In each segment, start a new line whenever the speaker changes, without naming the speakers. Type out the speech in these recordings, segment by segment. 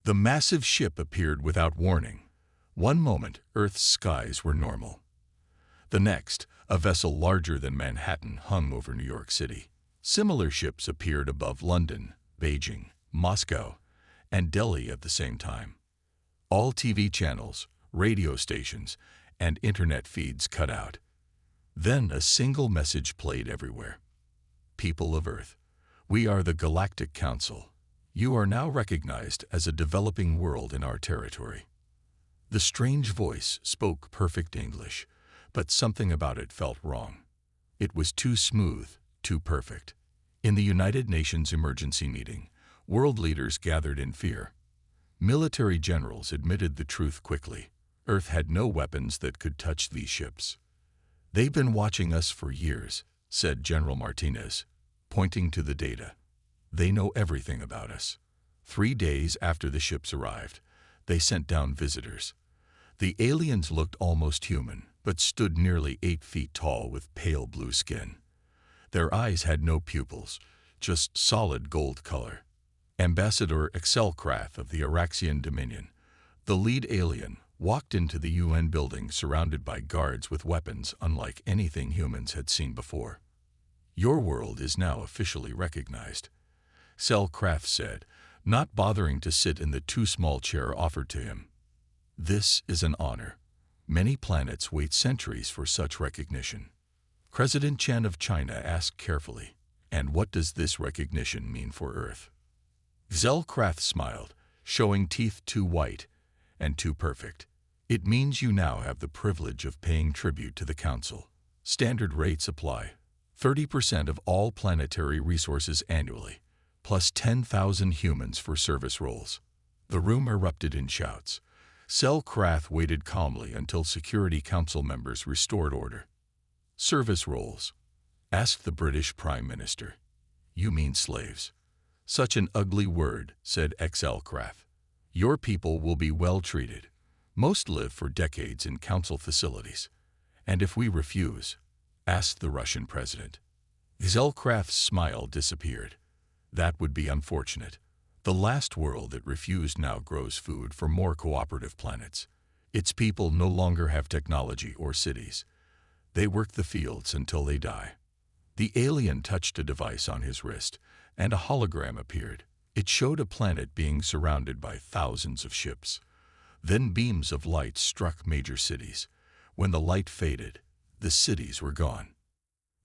The massive ship appeared without warning. One moment, Earth's skies were normal. The next, a vessel larger than Manhattan hung over New York City. Similar ships appeared above London, Beijing, Moscow, and Delhi at the same time. All TV channels, radio stations, and internet feeds cut out. Then a single message played everywhere. People of Earth, we are the Galactic Council. You are now recognized as a developing world in our territory. The strange voice spoke perfect English, but something about it felt wrong. It was too smooth, too perfect. In the United Nations emergency meeting, world leaders gathered in fear. Military generals admitted the truth quickly. Earth had no weapons that could touch these ships. They've been watching us for years, said General Martinez, pointing to the data. They know everything about us. 3 days after the ships arrived, they sent down visitors. The aliens looked almost human, but stood nearly 8 feet tall with pale blue skin. Their eyes had no pupils, just solid gold color. Ambassador Excelcrath of the Araxian Dominion, the lead alien, walked into the UN building surrounded by guards with weapons unlike anything humans had seen before. Your world is now officially recognized, Selcraft said, not bothering to sit in the too small chair offered to him. This is an honor. Many planets wait centuries for such recognition. President Chen of China asked carefully, and what does this recognition mean for Earth? Zelkrath smiled, showing teeth too white and too perfect. It means you now have the privilege of paying tribute to the Council. Standard rates apply. 30% of all planetary resources annually, plus 10,000 humans for service roles. The room erupted in shouts. Selkrath waited calmly until Security Council members restored order. Service roles, asked the British Prime Minister. You mean slaves? Such an ugly word, said Excelcrath. Your people will be well treated. Most live for decades in council facilities. And if we refuse? Asked the Russian president. Zelkrath's smile disappeared. That would be unfortunate. The last world that refused now grows food for more cooperative planets. Its people no longer have technology or cities. They work the fields until they die. The alien touched a device on his wrist, and a hologram appeared. It showed a planet being surrounded by thousands of ships. Then beams of light struck major cities. When the light faded, the cities were gone.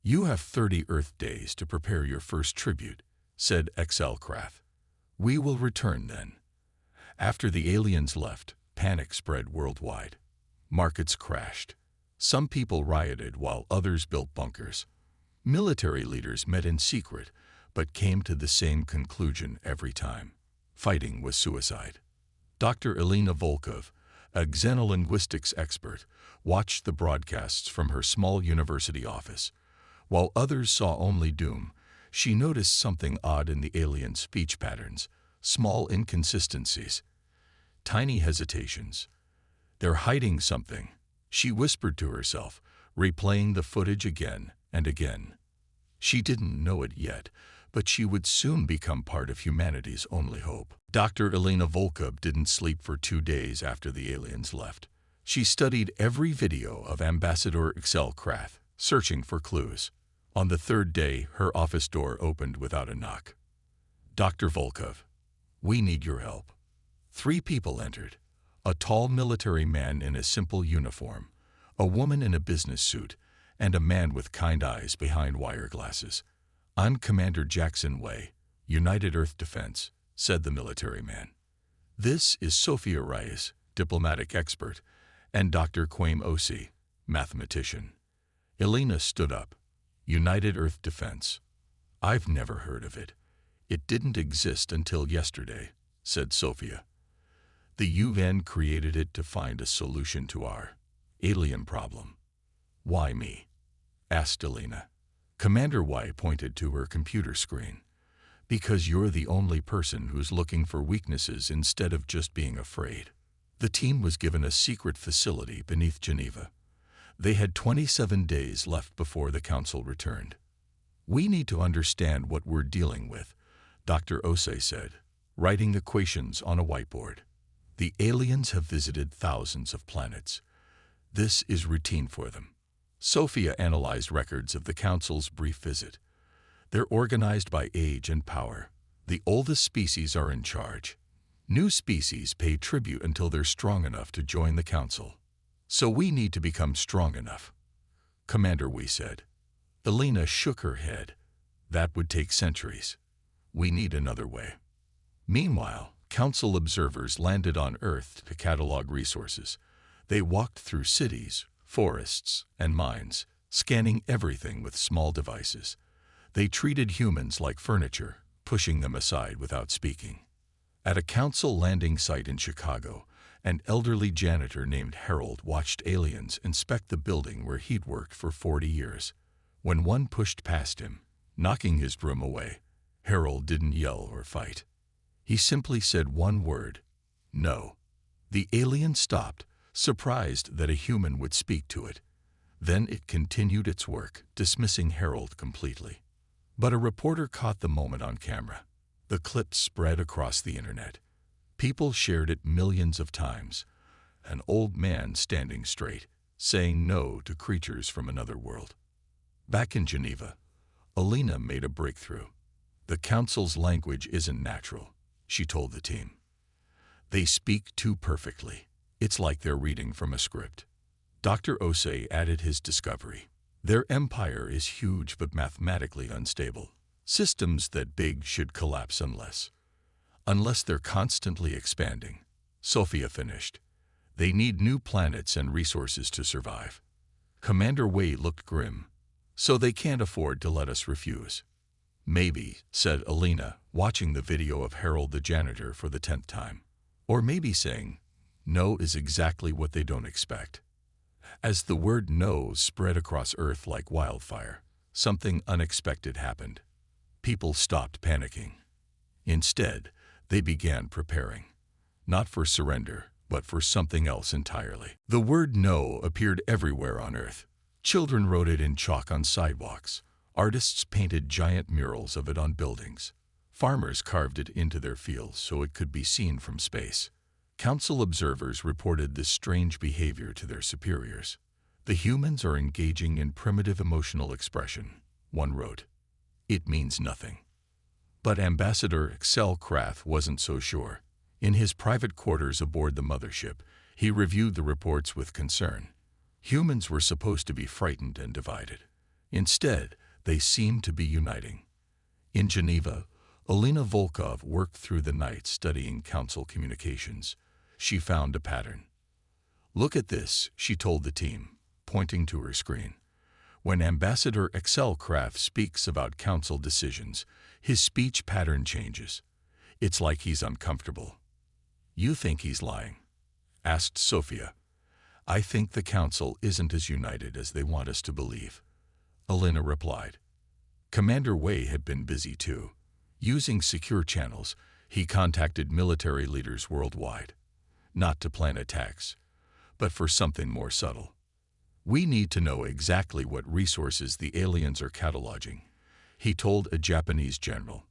You have 30 Earth days to prepare your first tribute, said Excelcrath. We will return then. After the aliens left, panic spread worldwide. Markets crashed. Some people rioted while others built bunkers. Military leaders met in secret, but came to the same conclusion every time. Fighting was suicide. Dr. Elena Volkov, a xenolinguistics expert, watched the broadcasts from her small university office. While others saw only doom, she noticed something odd in the alien speech patterns, small inconsistencies, tiny hesitations. They're hiding something, she whispered to herself, replaying the footage again and again. She didn't know it yet, but she would soon become part of humanity's only hope. Dr. Elena Volkov didn't sleep for 2 days after the aliens left. She studied every video of Ambassador Excelcrath, searching for clues. On the 3rd day, her office door opened without a knock. Dr. Volkov, we need your help. 3 people entered. A tall military man in a simple uniform, a woman in a business suit, and a man with kind eyes behind wire glasses. I'm Commander Jackson Wei, United Earth Defense, said the military man. This is Sophia Reyes, diplomatic expert, and Dr. Quaim Osi, mathematician. Elena stood up. United Earth Defense. I've never heard of it. It didn't exist until yesterday, said Sophia. The UN created it to find a solution to our alien problem. Why me? Asked Elena. Commander Y pointed to her computer screen. Because you're the only person who's looking for weaknesses instead of just being afraid. The team was given a secret facility beneath Geneva. They had 27 days left before the council returned. We need to understand what we're dealing with, Dr. Osei said. writing equations on a whiteboard. The aliens have visited thousands of planets. This is routine for them. Sophia analyzed records of the Council's brief visit. They're organized by age and power. The oldest species are in charge. New species pay tribute until they're strong enough to join the Council. So we need to become strong enough. Commander Wee said. Elena shook her head. That would take centuries. We need another way. Meanwhile, Council observers landed on Earth to catalog resources. They walked through cities, forests, and mines, scanning everything with small devices. They treated humans like furniture, pushing them aside without speaking. At a Council landing site in Chicago, an elderly janitor named Harold watched aliens inspect the building where he'd worked for 40 years. When one pushed past him, knocking his broom away, Harold didn't yell or fight. He simply said one word, "No." The alien stopped, surprised that a human would speak to it. Then it continued its work, dismissing Harold completely. But a reporter caught the moment on camera. The clip spread across the internet. People shared it millions of times. An old man standing straight, saying no to creatures from another world. Back in Geneva, Elena made a breakthrough. The Council's language isn't natural, she told the team. They speak too perfectly. It's like they're reading from a script. Dr. Osei added his discovery. Their empire is huge but mathematically unstable. Systems that big should collapse unless they're constantly expanding. Sophia finished. They need new planets and resources to survive. Commander Wei looked grim. So they can't afford to let us refuse. Maybe, said Elena, watching the video of Harold the janitor for the 10th time. Or maybe saying, no is exactly what they don't expect. As the word no spread across Earth like wildfire, something unexpected happened. People stopped panicking. Instead, they began preparing. Not for surrender, but for something else entirely. The word no appeared everywhere on Earth. Children wrote it in chalk on sidewalks. Artists painted giant murals of it on buildings. Farmers carved it into their fields so it could be seen from space. Council observers reported this strange behavior to their superiors. The humans are engaging in primitive emotional expression, one wrote. It means nothing. But Ambassador Excel Krath wasn't so sure. In his private quarters aboard the mothership, he reviewed the reports with concern. Humans were supposed to be frightened and divided. Instead, they seemed to be uniting. In Geneva, Elena Volkov worked through the night studying Council communications. She found a pattern. Look at this, she told the team, pointing to her screen. When Ambassador Excel Kraft speaks about Council decisions, his speech pattern changes. It's like he's uncomfortable. You think he's lying? Asked Sophia. I think the Council isn't as united as they want us to believe. Elena replied. Commander Wei had been busy too. Using secure channels, he contacted military leaders worldwide. Not to plan attacks, but for something more subtle. We need to know exactly what resources the aliens are cataloging, he told a Japanese general.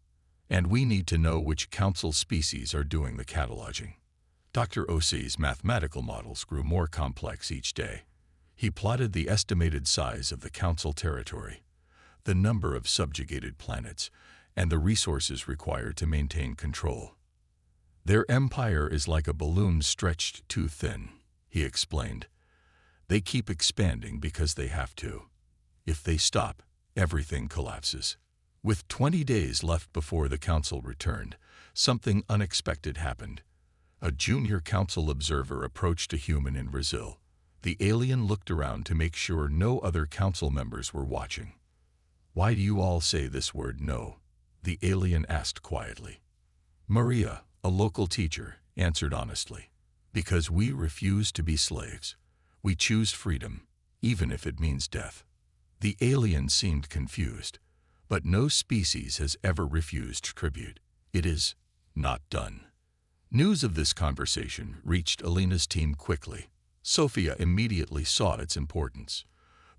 And we need to know which Council species are doing the cataloging. Dr. Osei's mathematical models grew more complex each day. He plotted the estimated size of the Council territory, the number of subjugated planets, and the resources required to maintain control. Their empire is like a balloon stretched too thin, he explained. They keep expanding because they have to. If they stop, everything collapses. With 20 days left before the Council returned, something unexpected happened. A junior Council observer approached a human in Brazil. The alien looked around to make sure no other Council members were watching. Why do you all say this word no? The alien asked quietly. Maria, a local teacher, answered honestly. Because we refuse to be slaves. We choose freedom, even if it means death. The alien seemed confused, but no species has ever refused tribute. It is not done. News of this conversation reached Elena's team quickly. Sophia immediately saw its importance.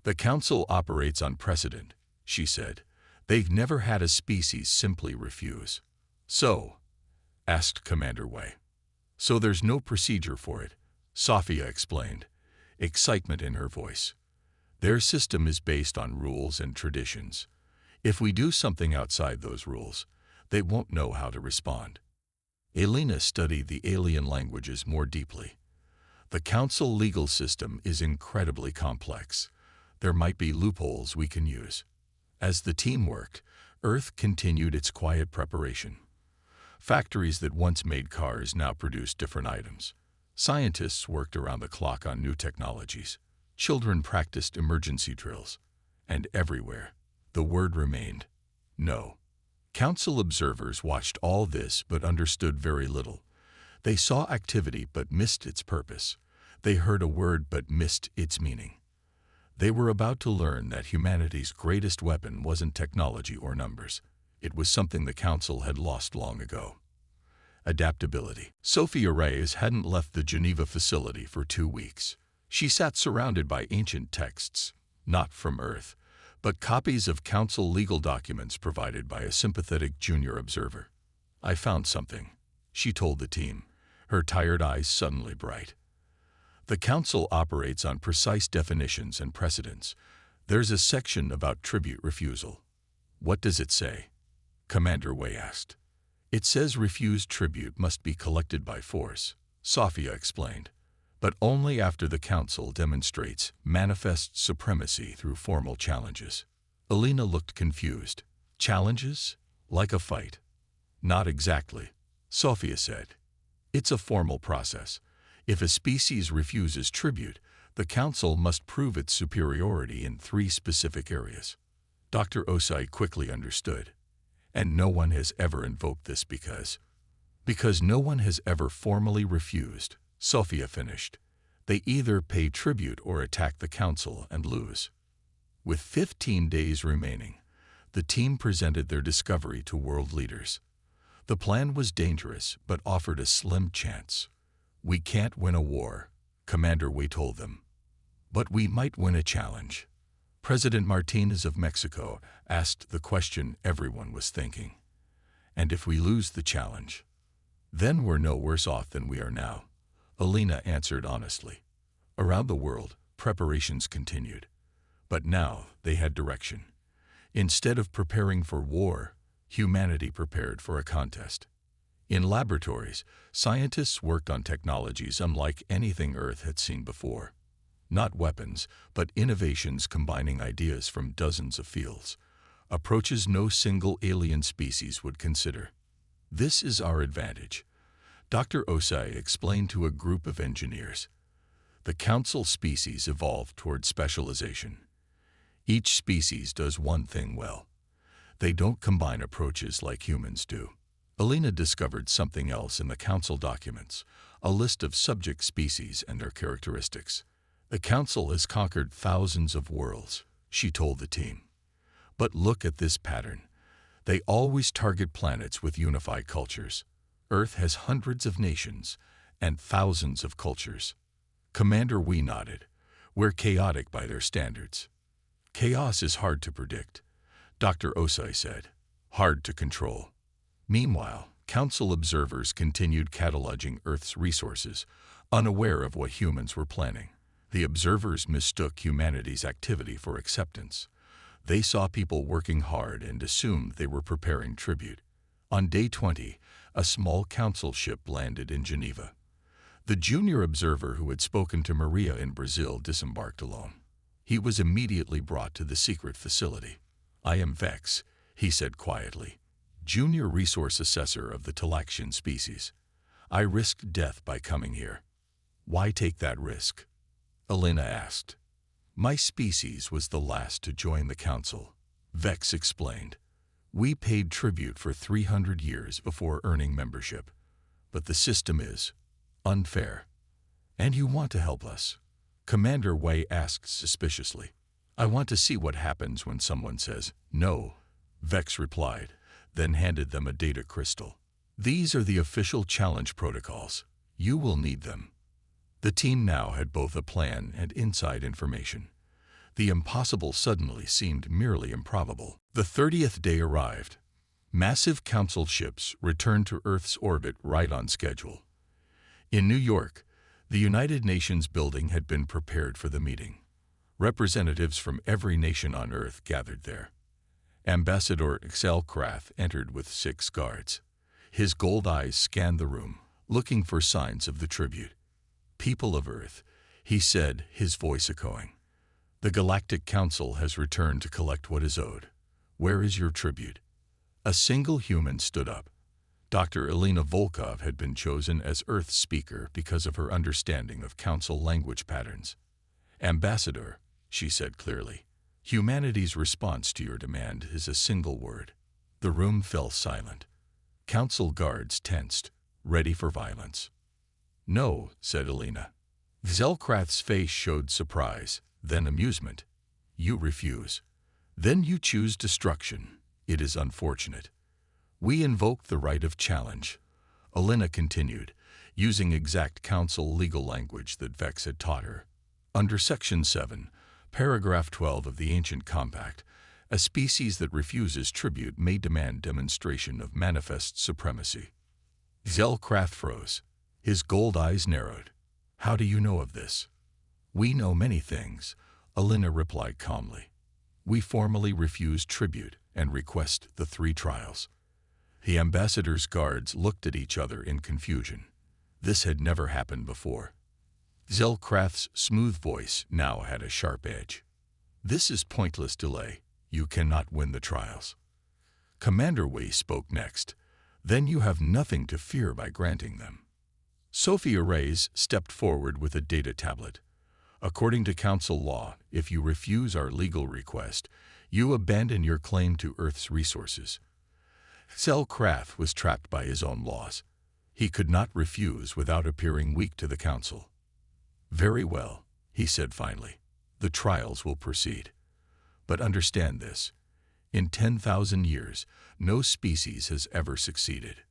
The Council operates on precedent, she said. They've never had a species simply refuse. So, asked Commander Wei. So there's no procedure for it, Safia explained, excitement in her voice. Their system is based on rules and traditions. If we do something outside those rules, they won't know how to respond. Elena studied the alien languages more deeply. The Council legal system is incredibly complex. There might be loopholes we can use. As the team worked, Earth continued its quiet preparation. Factories that once made cars now produced different items. Scientists worked around the clock on new technologies. Children practiced emergency drills. And everywhere, the word remained, no. Council observers watched all this but understood very little. They saw activity but missed its purpose. They heard a word but missed its meaning. They were about to learn that humanity's greatest weapon wasn't technology or numbers. It was something the Council had lost long ago. Adaptability. Sophia Reyes hadn't left the Geneva facility for 2 weeks. She sat surrounded by ancient texts, not from Earth, but copies of Council legal documents provided by a sympathetic junior observer. I found something, she told the team, her tired eyes suddenly bright. The Council operates on precise definitions and precedents. There's a section about tribute refusal. What does it say? Commander Wei asked. It says refused tribute must be collected by force, Safia explained, but only after the Council demonstrates manifest supremacy through formal challenges. Elena looked confused. Challenges? Like a fight? Not exactly, Safia said. It's a formal process. If a species refuses tribute, the Council must prove its superiority in 3 specific areas. Dr. Osai quickly understood. And no one has ever invoked this because no one has ever formally refused, Safia finished. They either pay tribute or attack the Council and lose. With 15 days remaining, the team presented their discovery to world leaders. The plan was dangerous but offered a slim chance. We can't win a war, Commander Wei told them. But we might win a challenge. President Martinez of Mexico asked the question everyone was thinking. And if we lose the challenge, then we're no worse off than we are now, Elena answered honestly. Around the world, preparations continued. But now they had direction. Instead of preparing for war, humanity prepared for a contest. In laboratories, scientists worked on technologies unlike anything Earth had seen before. Not weapons, but innovations combining ideas from dozens of fields, approaches no single alien species would consider. This is our advantage, Dr. Osai explained to a group of engineers. The Council species evolved toward specialization. Each species does one thing well. They don't combine approaches like humans do. Elena discovered something else in the Council documents, a list of subject species and their characteristics. The Council has conquered thousands of worlds, she told the team. But look at this pattern. They always target planets with unified cultures. Earth has hundreds of nations and thousands of cultures. Commander Wei nodded. We're chaotic by their standards. Chaos is hard to predict, Dr. Osai said. Hard to control. Meanwhile, Council observers continued cataloging Earth's resources, unaware of what humans were planning. The observers mistook humanity's activity for acceptance. They saw people working hard and assumed they were preparing tribute. On day 20, a small Council ship landed in Geneva. The junior observer who had spoken to Maria in Brazil disembarked alone. He was immediately brought to the secret facility. I am Vex, he said quietly, junior resource assessor of the Talaxian species. I risked death by coming here. Why take that risk? Elena asked. My species was the last to join the Council, Vex explained. We paid tribute for 300 years before earning membership. But the system is unfair. And you want to help us? Commander Wei asked suspiciously. I want to see what happens when someone says no, Vex replied, then handed them a data crystal. These are the official challenge protocols. You will need them. The team now had both a plan and inside information. The impossible suddenly seemed merely improbable. The 30th day arrived. Massive council ships returned to Earth's orbit right on schedule. In New York, the United Nations building had been prepared for the meeting. Representatives from every nation on Earth gathered there. Ambassador Excel Krath entered with 6 guards. His gold eyes scanned the room, looking for signs of the tribute. "People of Earth," he said, his voice echoing. "The Galactic Council has returned to collect what is owed. Where is your tribute?" A single human stood up. Dr. Elena Volkov had been chosen as Earth's speaker because of her understanding of Council language patterns. "Ambassador," she said clearly, "humanity's response to your demand is a single word." The room fell silent. Council guards tensed, ready for violence. "No," said Elena. Zelkrath's face showed surprise, then amusement. "You refuse. Then you choose destruction. It is unfortunate. We invoke the right of challenge." Elena continued, using exact Council legal language that Vex had taught her. Under Section 7, Paragraph 12 of the Ancient Compact, a species that refuses tribute may demand demonstration of manifest supremacy. Zelkrath froze. His gold eyes narrowed. "How do you know of this?" "We know many things," Elena replied calmly. "We formally refuse tribute and request the 3 trials." The ambassador's guards looked at each other in confusion. This had never happened before. Zelkrath's smooth voice now had a sharp edge. "This is pointless delay. You cannot win the trials." Commander Wei spoke next. "Then you have nothing to fear by granting them." Sophia Reyes stepped forward with a data tablet. "According to Council law, if you refuse our legal request, you abandon your claim to Earth's resources." Zelkrath was trapped by his own laws. He could not refuse without appearing weak to the Council. "Very well," he said finally. "The trials will proceed. But understand this. In 10,000 years, no species has ever succeeded.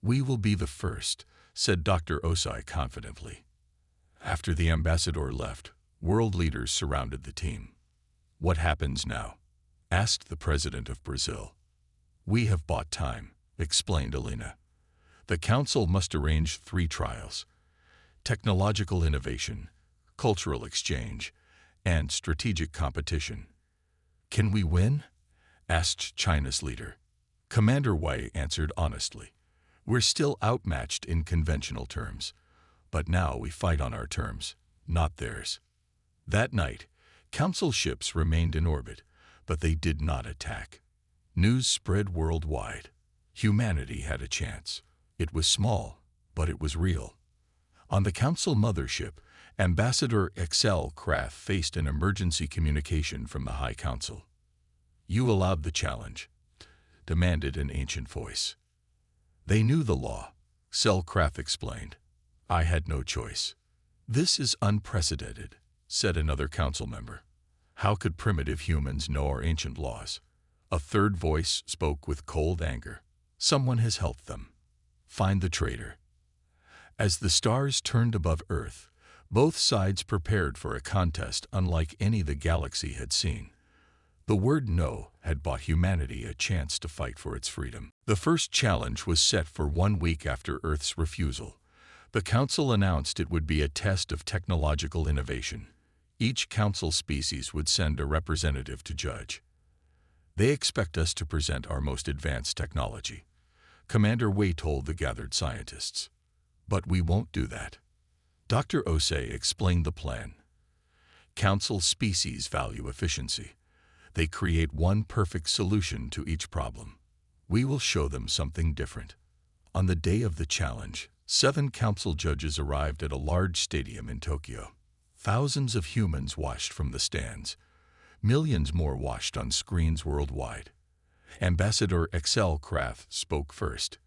We will be the first," said Dr. Osai confidently. After the ambassador left, world leaders surrounded the team. "What happens now?" asked the president of Brazil. "We have bought time," explained Elena. "The Council must arrange 3 trials: technological innovation, cultural exchange, and strategic competition." "Can we win?" asked China's leader. Commander Wei answered honestly. "We're still outmatched in conventional terms, but now we fight on our terms, not theirs." That night, Council ships remained in orbit, but they did not attack. News spread worldwide. Humanity had a chance. It was small, but it was real. On the Council mothership, Ambassador Excel Krath faced an emergency communication from the High Council. "You allowed the challenge," demanded an ancient voice. "They knew the law," Selkrath explained. "I had no choice." "This is unprecedented," said another council member. "How could primitive humans know our ancient laws?" A third voice spoke with cold anger. "Someone has helped them. Find the traitor." As the stars turned above Earth, both sides prepared for a contest unlike any the galaxy had seen. The word "no" had bought humanity a chance to fight for its freedom. The first challenge was set for 1 week after Earth's refusal. The Council announced it would be a test of technological innovation. Each Council species would send a representative to judge. "They expect us to present our most advanced technology," Commander Wei told the gathered scientists. "But we won't do that." Dr. Osei explained the plan. Council species value efficiency. They create one perfect solution to each problem. We will show them something different. On the day of the challenge, 7 council judges arrived at a large stadium in Tokyo. Thousands of humans watched from the stands. Millions more watched on screens worldwide. Ambassador Excel Krath spoke first.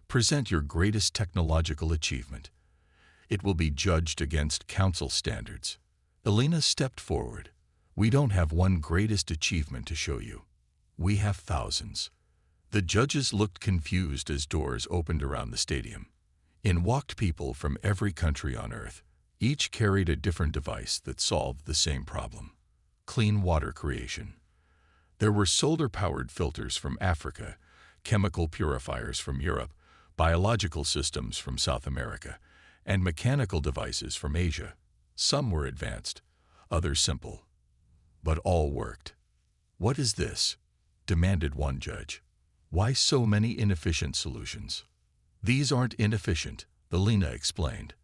"Present your greatest technological achievement. It will be judged against council standards." Elena stepped forward. "We don't have one greatest achievement to show you. We have thousands." The judges looked confused as doors opened around the stadium. In walked people from every country on Earth. Each carried a different device that solved the same problem: clean water creation. There were solar-powered filters from Africa, chemical purifiers from Europe, biological systems from South America, and mechanical devices from Asia. Some were advanced, others simple, but all worked. "What is this?" demanded one judge. "Why so many inefficient solutions?" "These aren't inefficient," Alina explained.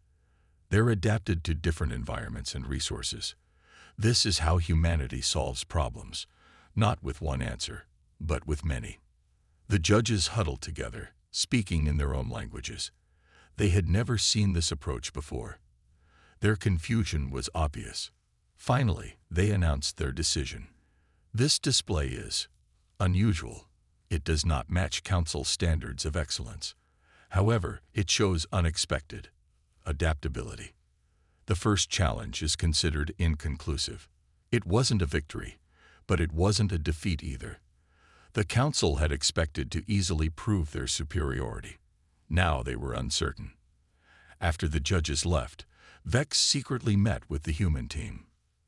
"They're adapted to different environments and resources. This is how humanity solves problems, not with one answer, but with many." The judges huddled together, speaking in their own languages. They had never seen this approach before. Their confusion was obvious. Finally, they announced their decision. "This display is unusual. It does not match Council standards of excellence. However, it shows unexpected adaptability. The first challenge is considered inconclusive." It wasn't a victory, but it wasn't a defeat either. The Council had expected to easily prove their superiority. Now they were uncertain. After the judges left, Vex secretly met with the human team.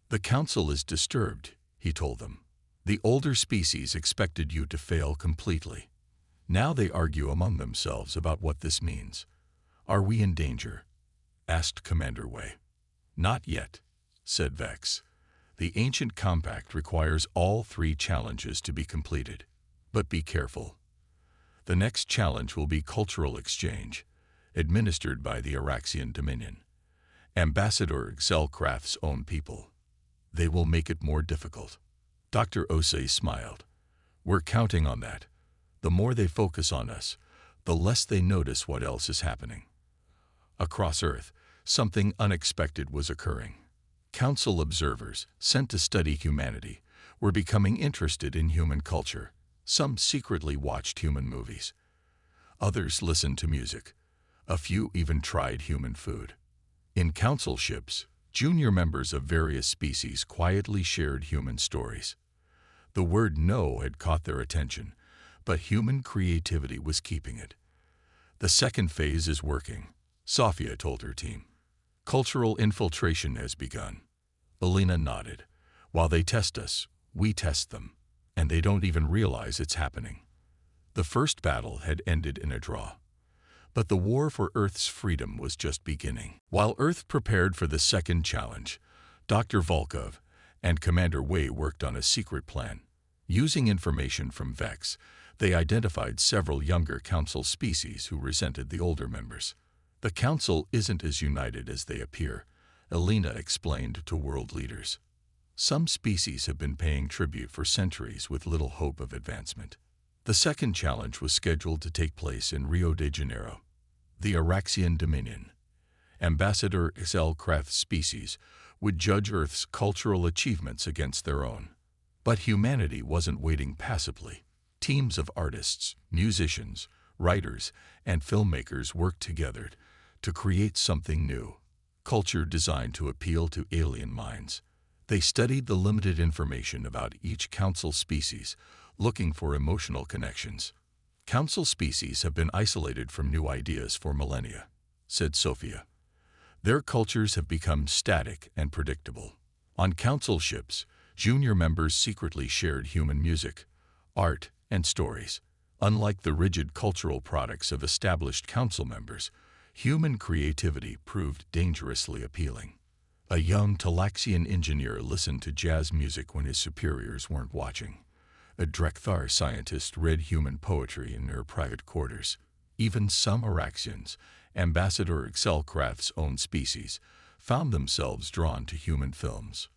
"The Council is disturbed," he told them. "The older species expected you to fail completely. Now they argue among themselves about what this means." "Are we in danger?" asked Commander Wei. "Not yet," said Vex. "The ancient compact requires all 3 challenges to be completed. But be careful. The next challenge will be cultural exchange, administered by the Araxian Dominion, Ambassador Xelkrath's own people. They will make it more difficult." Dr. Osei smiled. "We're counting on that. The more they focus on us, the less they notice what else is happening." Across Earth, something unexpected was occurring. Council observers, sent to study humanity, were becoming interested in human culture. Some secretly watched human movies. Others listened to music. A few even tried human food. In Council ships, junior members of various species quietly shared human stories. The word "no" had caught their attention, but human creativity was keeping it. "The second phase is working," Sofia told her team. "Cultural infiltration has begun." Alina nodded. "While they test us, we test them, and they don't even realize it's happening." The first battle had ended in a draw. But the war for Earth's freedom was just beginning. While Earth prepared for the second challenge, Dr. Volkov and Commander Wei worked on a secret plan. Using information from Vex, they identified several younger Council species who resented the older members. "The Council isn't as united as they appear," Alina explained to world leaders. "Some species have been paying tribute for centuries with little hope of advancement." The second challenge was scheduled to take place in Rio de Janeiro. The Araxian Dominion, Ambassador Xelkrath's species, would judge Earth's cultural achievements against their own. But humanity wasn't waiting passively. Teams of artists, musicians, writers, and filmmakers worked together to create something new, culture designed to appeal to alien minds. They studied the limited information about each Council species, looking for emotional connections. "Council species have been isolated from new ideas for millennia," said Sophia. "Their cultures have become static and predictable." On Council ships, junior members secretly shared human music, art, and stories. Unlike the rigid cultural products of established Council members, human creativity proved dangerously appealing. A young Talaxian engineer listened to jazz music when his superiors weren't watching. A Drekthar scientist read human poetry in their private quarters. Even some Araxians, Ambassador Xelkrath's own species, found themselves drawn to human films.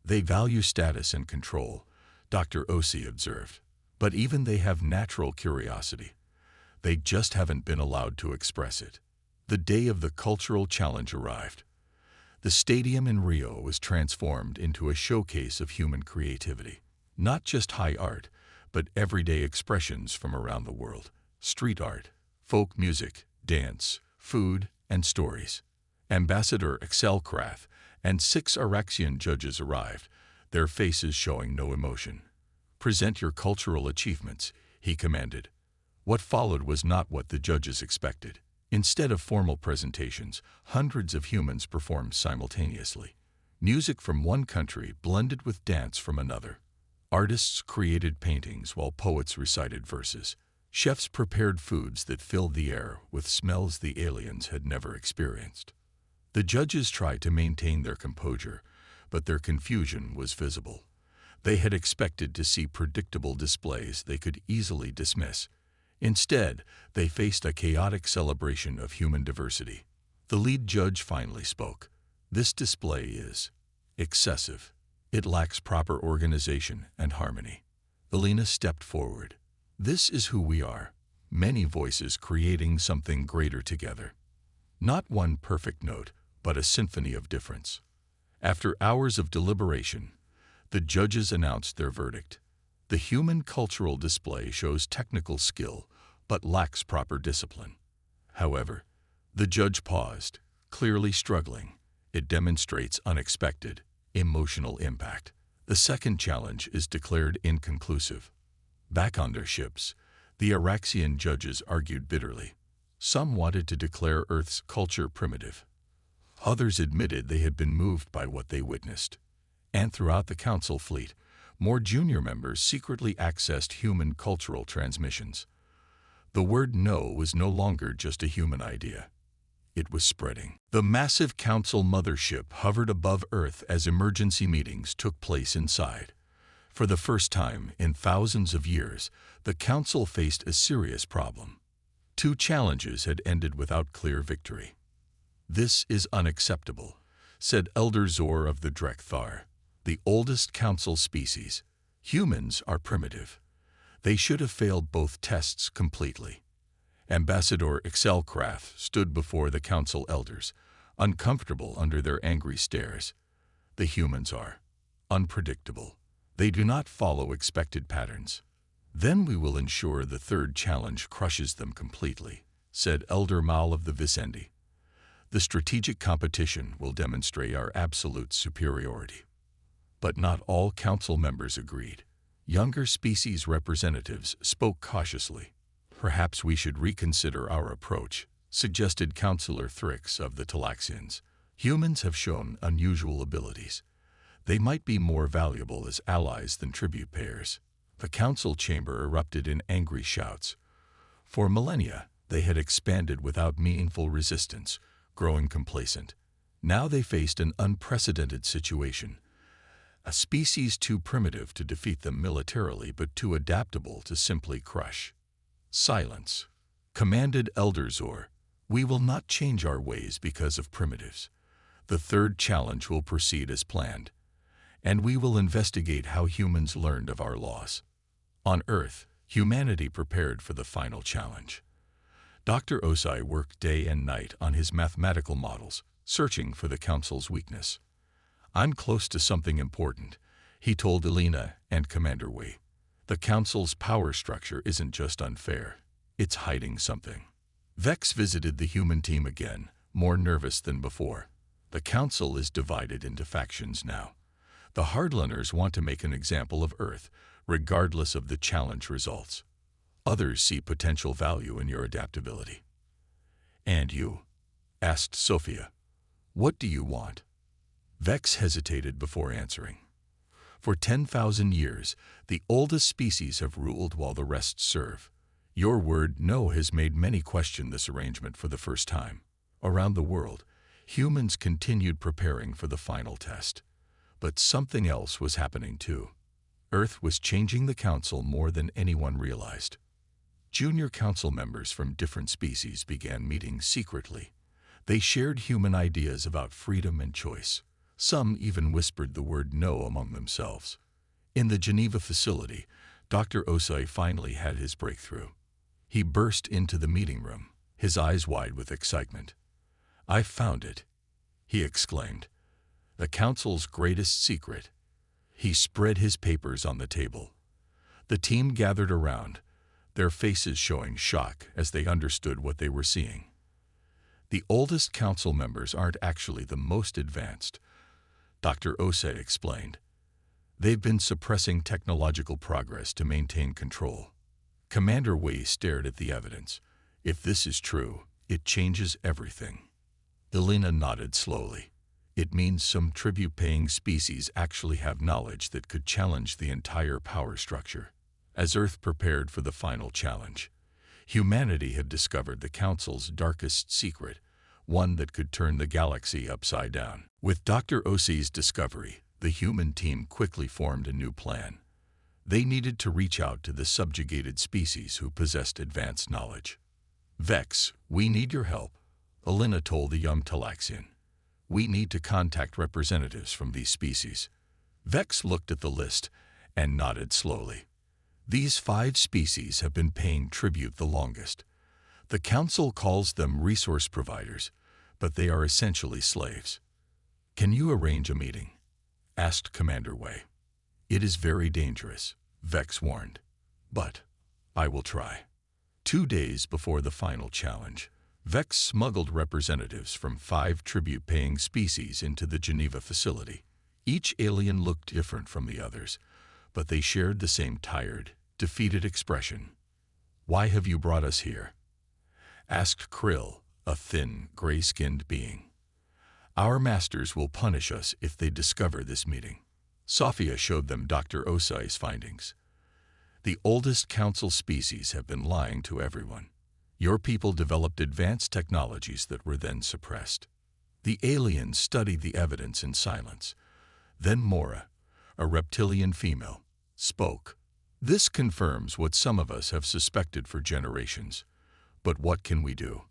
"They value status and control," Dr. Osei observed. "But even they have natural curiosity. They just haven't been allowed to express it." The day of the cultural challenge arrived. The stadium in Rio was transformed into a showcase of human creativity. Not just high art, but everyday expressions from around the world. Street art, folk music, dance, food, and stories. Ambassador Xelkrath and 6 Araxian judges arrived, their faces showing no emotion. "Present your cultural achievements," he commanded. What followed was not what the judges expected. Instead of formal presentations, hundreds of humans performed simultaneously. Music from one country blended with dance from another. Artists created paintings while poets recited verses. Chefs prepared foods that filled the air with smells the aliens had never experienced. The judges tried to maintain their composure, but their confusion was visible. They had expected to see predictable displays they could easily dismiss. Instead, they faced a chaotic celebration of human diversity. The lead judge finally spoke. "This display is excessive. It lacks proper organization and harmony." Elena stepped forward. "This is who we are. Many voices creating something greater together. Not one perfect note, but a symphony of difference." After hours of deliberation, the judges announced their verdict. The human cultural display shows technical skill, but lacks proper discipline. However, the judge paused, clearly struggling. It demonstrates unexpected, emotional impact. The second challenge is declared inconclusive. Back on their ships, the Araxian judges argued bitterly. Some wanted to declare Earth's culture primitive. Others admitted they had been moved by what they witnessed. And throughout the council fleet, more junior members secretly accessed human cultural transmissions. The word "no" was no longer just a human idea. It was spreading. The massive council mothership hovered above Earth as emergency meetings took place inside. For the first time in thousands of years, the council faced a serious problem. 2 challenges had ended without clear victory. "This is unacceptable," said Elder Zor of the Drekthar, the oldest council species. "Humans are primitive. They should have failed both tests completely." Ambassador Excelcraft stood before the council elders, uncomfortable under their angry stares. "The humans are unpredictable. They do not follow expected patterns. Then we will ensure the third challenge crushes them completely," said Elder Mal of the Vicendi. "The strategic competition will demonstrate our absolute superiority." But not all council members agreed. Younger species representatives spoke cautiously. "Perhaps we should reconsider our approach," suggested Councillor Thrix of the Talaxians. "Humans have shown unusual abilities. They might be more valuable as allies than tribute payers." The council chamber erupted in angry shouts. For millennia, they had expanded without meaningful resistance, growing complacent. Now they faced an unprecedented situation. A species too primitive to defeat them militarily, but too adaptable to simply crush. "Silence," commanded Elder Zor. "We will not change our ways because of primitives. The third challenge will proceed as planned, and we will investigate how humans learned of our loss." On Earth, humanity prepared for the final challenge. Dr. Osai worked day and night on his mathematical models, searching for the council's weakness. "I'm close to something important," he told Elena and Commander Wei. "The council's power structure isn't just unfair, it's hiding something." Vex visited the human team again, more nervous than before. "The council is divided into factions now. The hardliners want to make an example of Earth, regardless of the challenge results. Others see potential value in your adaptability." "And you?" asked Sophia. "What do you want?" Vex hesitated before answering. "For 10,000 years, the oldest species have ruled while the rest serve. Your word no has made many question this arrangement for the first time. Around the world, humans continued preparing for the final test. But something else was happening too. Earth was changing the council more than anyone realized. Junior council members from different species began meeting secretly. They shared human ideas about freedom and choice. Some even whispered the word no among themselves. In the Geneva facility, Dr. Osai finally had his breakthrough. He burst into the meeting room, his eyes wide with excitement. "I found it," he exclaimed. "The council's greatest secret." He spread his papers on the table. The team gathered around, their faces showing shock as they understood what they were seeing. "The oldest council members aren't actually the most advanced," Dr. Osei explained. "They've been suppressing technological progress to maintain control." Commander Wei stared at the evidence. "If this is true, it changes everything." Elena nodded slowly. "It means some tribute-paying species actually have knowledge that could challenge the entire power structure." As Earth prepared for the final challenge, Humanity had discovered the Council's darkest secret, one that could turn the galaxy upside down. With Dr. Osei's discovery, the human team quickly formed a new plan. They needed to reach out to the subjugated species who possessed advanced knowledge. "Vex, we need your help," Elena told the young Talaxian. "We need to contact representatives from these species." Vex looked at the list and nodded slowly. "These 5 species have been paying tribute the longest. The Council calls them resource providers, but they are essentially slaves." "Can you arrange a meeting?" asked Commander Wei. "It is very dangerous," Vex warned. "But I will try." 2 days before the final challenge, Vex smuggled representatives from 5 tribute-paying species into the Geneva facility. Each alien looked different from the others, but they shared the same tired, defeated expression. "Why have you brought us here?" asked Krill, a thin, gray-skinned being. "Our masters will punish us if they discover this meeting." Sophia showed them Dr. Osei's findings. "The oldest Council species have been lying to everyone. Your people developed advanced technologies that were then suppressed." The aliens studied the evidence in silence. Then Mora, a reptilian female, spoke. "This confirms what some of us have suspected for generations. But what can we do?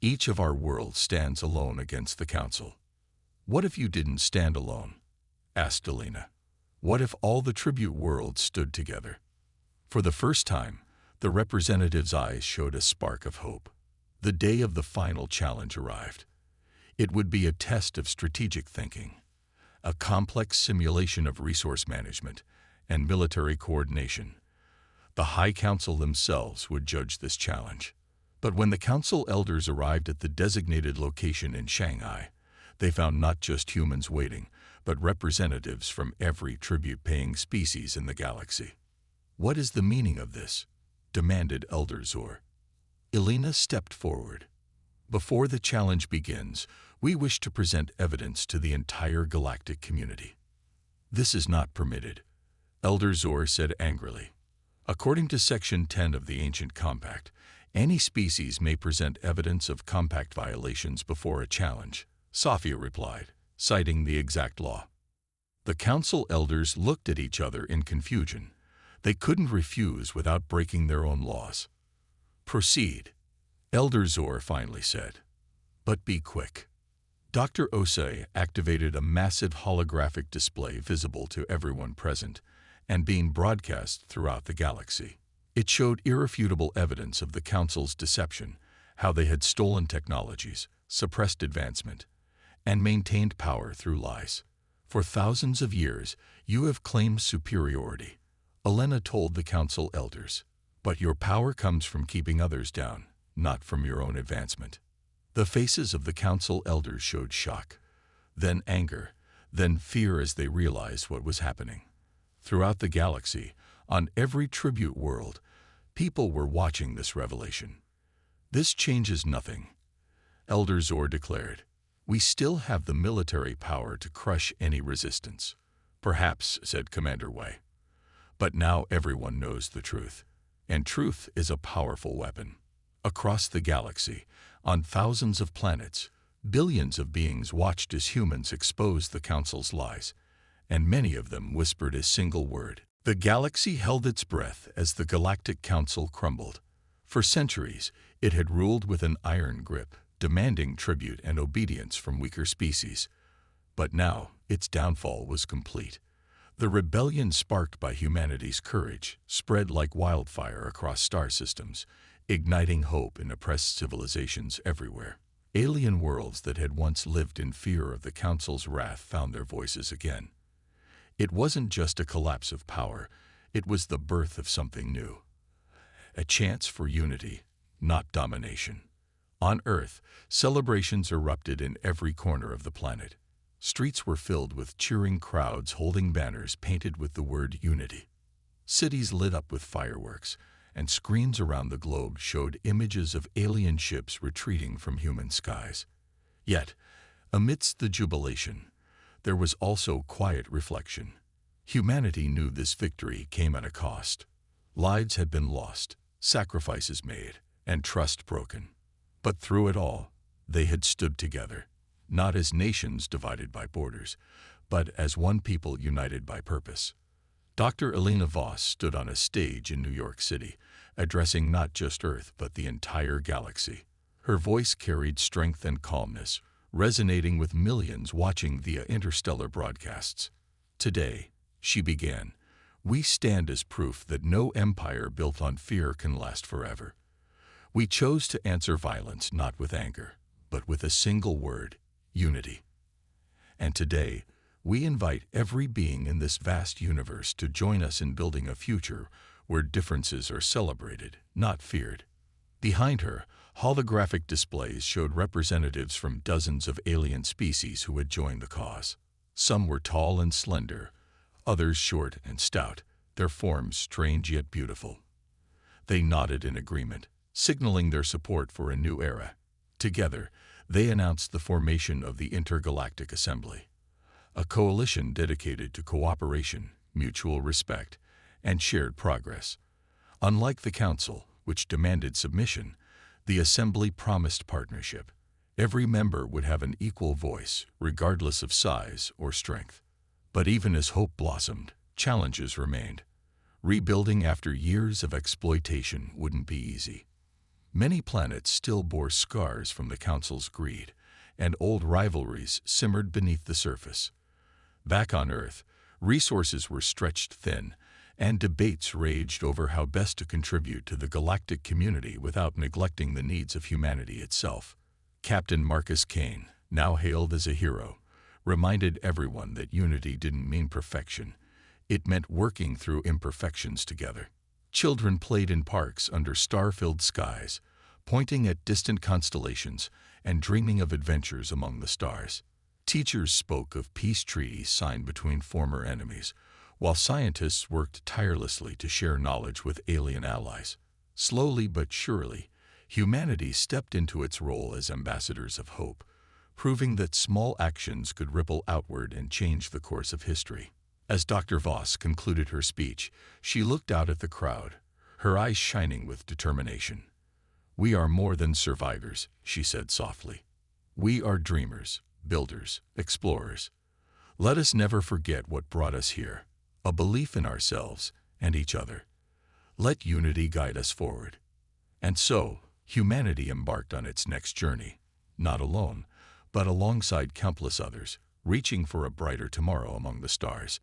Each of our worlds stands alone against the Council." "What if you didn't stand alone?" asked Elena. "What if all the tribute worlds stood together?" For the first time, the representative's eyes showed a spark of hope. The day of the final challenge arrived. It would be a test of strategic thinking, a complex simulation of resource management and military coordination. The High Council themselves would judge this challenge. But when the Council elders arrived at the designated location in Shanghai, they found not just humans waiting, but representatives from every tribute-paying species in the galaxy. "What is the meaning of this?" demanded Elder Zor. Elena stepped forward. "Before the challenge begins, we wish to present evidence to the entire galactic community." "This is not permitted," Elder Zor said angrily. "According to Section 10 of the Ancient Compact, any species may present evidence of compact violations before a challenge," Sophia replied, citing the exact law. The Council elders looked at each other in confusion. They couldn't refuse without breaking their own laws. "Proceed," Elder Zor finally said. "But be quick." Dr. Osei activated a massive holographic display visible to everyone present and being broadcast throughout the galaxy. It showed irrefutable evidence of the Council's deception, how they had stolen technologies, suppressed advancement, and maintained power through lies. "For thousands of years, you have claimed superiority," Elena told the Council elders. "But your power comes from keeping others down, not from your own advancement." The faces of the Council elders showed shock, then anger, then fear as they realized what was happening. Throughout the galaxy, on every tribute world, people were watching this revelation. "This changes nothing," Elder Zor declared. "We still have the military power to crush any resistance." "Perhaps," said Commander Wei. "But now everyone knows the truth, and truth is a powerful weapon." Across the galaxy, on thousands of planets, billions of beings watched as humans exposed the Council's lies, and many of them whispered a single word. The galaxy held its breath as the Galactic Council crumbled. For centuries, it had ruled with an iron grip, demanding tribute and obedience from weaker species. But now, its downfall was complete. The rebellion sparked by humanity's courage spread like wildfire across star systems, igniting hope in oppressed civilizations everywhere. Alien worlds that had once lived in fear of the Council's wrath found their voices again. It wasn't just a collapse of power, it was the birth of something new. A chance for unity, not domination. On Earth, celebrations erupted in every corner of the planet. Streets were filled with cheering crowds holding banners painted with the word unity. Cities lit up with fireworks, and screens around the globe showed images of alien ships retreating from human skies. Yet, amidst the jubilation, there was also quiet reflection. Humanity knew this victory came at a cost. Lives had been lost, sacrifices made, and trust broken. But through it all, they had stood together, not as nations divided by borders, but as one people united by purpose. Dr. Elena Voss stood on a stage in New York City, addressing not just Earth but the entire galaxy. Her voice carried strength and calmness, resonating with millions watching via interstellar broadcasts. Today, she began, we stand as proof that no empire built on fear can last forever. We chose to answer violence not with anger, but with a single word, unity. And today, we invite every being in this vast universe to join us in building a future where differences are celebrated, not feared. Behind her, holographic displays showed representatives from dozens of alien species who had joined the cause. Some were tall and slender, others short and stout, their forms strange yet beautiful. They nodded in agreement, signaling their support for a new era. Together, they announced the formation of the Intergalactic Assembly, a coalition dedicated to cooperation, mutual respect, and shared progress. Unlike the Council, which demanded submission, the Assembly promised partnership. Every member would have an equal voice, regardless of size or strength. But even as hope blossomed, challenges remained. Rebuilding after years of exploitation wouldn't be easy. Many planets still bore scars from the Council's greed, and old rivalries simmered beneath the surface. Back on Earth, resources were stretched thin, and debates raged over how best to contribute to the galactic community without neglecting the needs of humanity itself. Captain Marcus Kane, now hailed as a hero, reminded everyone that unity didn't mean perfection. It meant working through imperfections together. Children played in parks under star-filled skies, pointing at distant constellations and dreaming of adventures among the stars. Teachers spoke of peace treaties signed between former enemies, while scientists worked tirelessly to share knowledge with alien allies. Slowly but surely, humanity stepped into its role as ambassadors of hope, proving that small actions could ripple outward and change the course of history. As Dr. Voss concluded her speech, she looked out at the crowd, her eyes shining with determination. "We are more than survivors," she said softly. "We are dreamers, builders, explorers. Let us never forget what brought us here, a belief in ourselves and each other. Let unity guide us forward." And so, humanity embarked on its next journey, not alone, but alongside countless others, reaching for a brighter tomorrow among the stars.